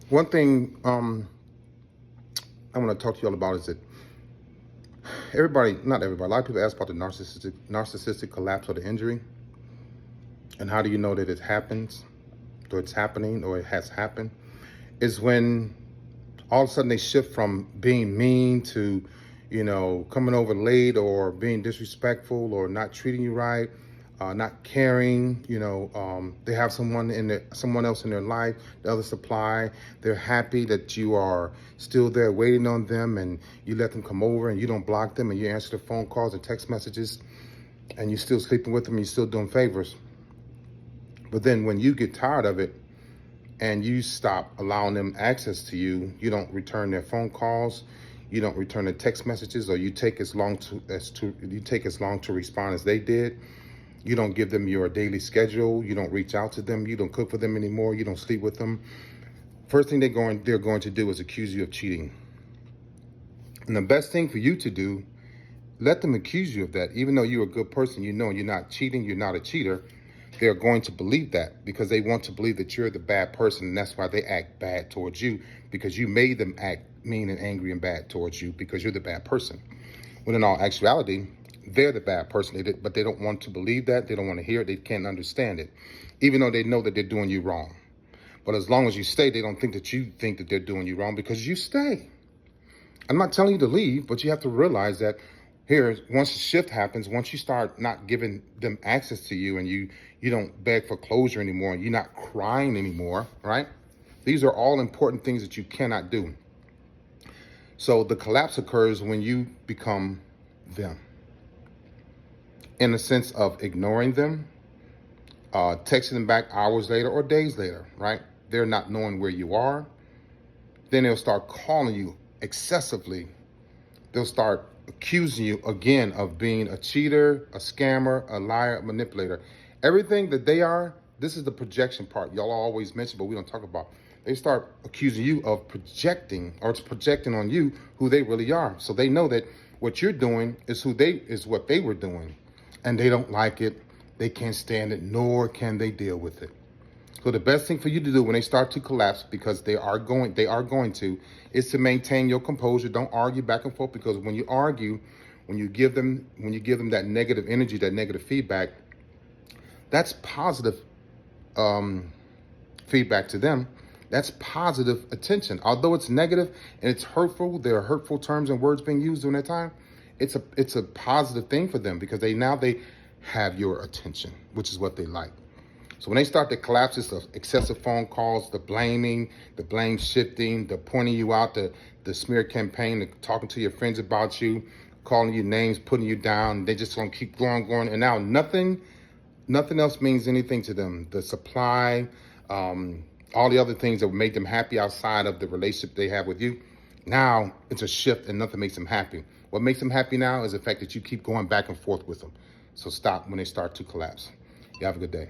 One thing I want to talk to you all about is that not everybody, a lot of people ask about the narcissistic collapse or the injury. And how do you know that it happens, or it's happening, or it has happened? Is when all of a sudden they shift from being mean to, coming over late or being disrespectful or not treating you right, not caring. They have someone else in their life, the other supply. They're happy that you are still there waiting on them, and you let them come over, and you don't block them, and you answer the phone calls and text messages, and you're still sleeping with them, and you're still doing favors. But then when you get tired of it, and you stop allowing them access to you, you don't return their phone calls, you don't return their text messages, or you take as long to respond as they did. You don't give them your daily schedule. You don't reach out to them. You don't cook for them anymore. You don't sleep with them. First thing they're going to do is accuse you of cheating. And the best thing for you to do, let them accuse you of that. Even though you're a good person, you're not cheating, you're not a cheater. They're going to believe that because they want to believe that you're the bad person, and that's why they act bad towards you, because you made them act mean and angry and bad towards you because you're the bad person. When in all actuality, they're the bad person, but they don't want to believe that. They don't want to hear it. They can't understand it, even though they know that they're doing you wrong. But as long as you stay, they don't think that you think that they're doing you wrong because you stay. I'm not telling you to leave, but you have to realize that once the shift happens, once you start not giving them access to you, and you don't beg for closure anymore, and you're not crying anymore, right? These are all important things that you cannot do. So the collapse occurs when you become them, in the sense of ignoring them, texting them back hours later or days later, right? They're not knowing where you are. Then they'll start calling you excessively. They'll start accusing you again of being a cheater, a scammer, a liar, a manipulator. Everything that they are, this is the projection part y'all always mention, but we don't talk about. They start accusing you of projecting, or it's projecting on you who they really are. So they know that what you're doing is what they were doing, and they don't like it. They can't stand it, nor can they deal with it. So the best thing for you to do when they start to collapse, because they are going to, is to maintain your composure. Don't argue back and forth, because when you argue, when you give them that negative energy, that negative feedback, that's positive feedback to them. That's positive attention. Although it's negative and it's hurtful, there are hurtful terms and words being used during that time. It's a positive thing for them, because they have your attention, which is what they like. So when they start the collapses of excessive phone calls, the blaming, the blame shifting, the pointing you out, the smear campaign, the talking to your friends about you, calling you names, putting you down, they just gonna keep going, and now nothing else means anything to them. The supply, all the other things that would make them happy outside of the relationship they have with you, now it's a shift and nothing makes them happy. What makes them happy now is the fact that you keep going back and forth with them. So stop when they start to collapse. You have a good day.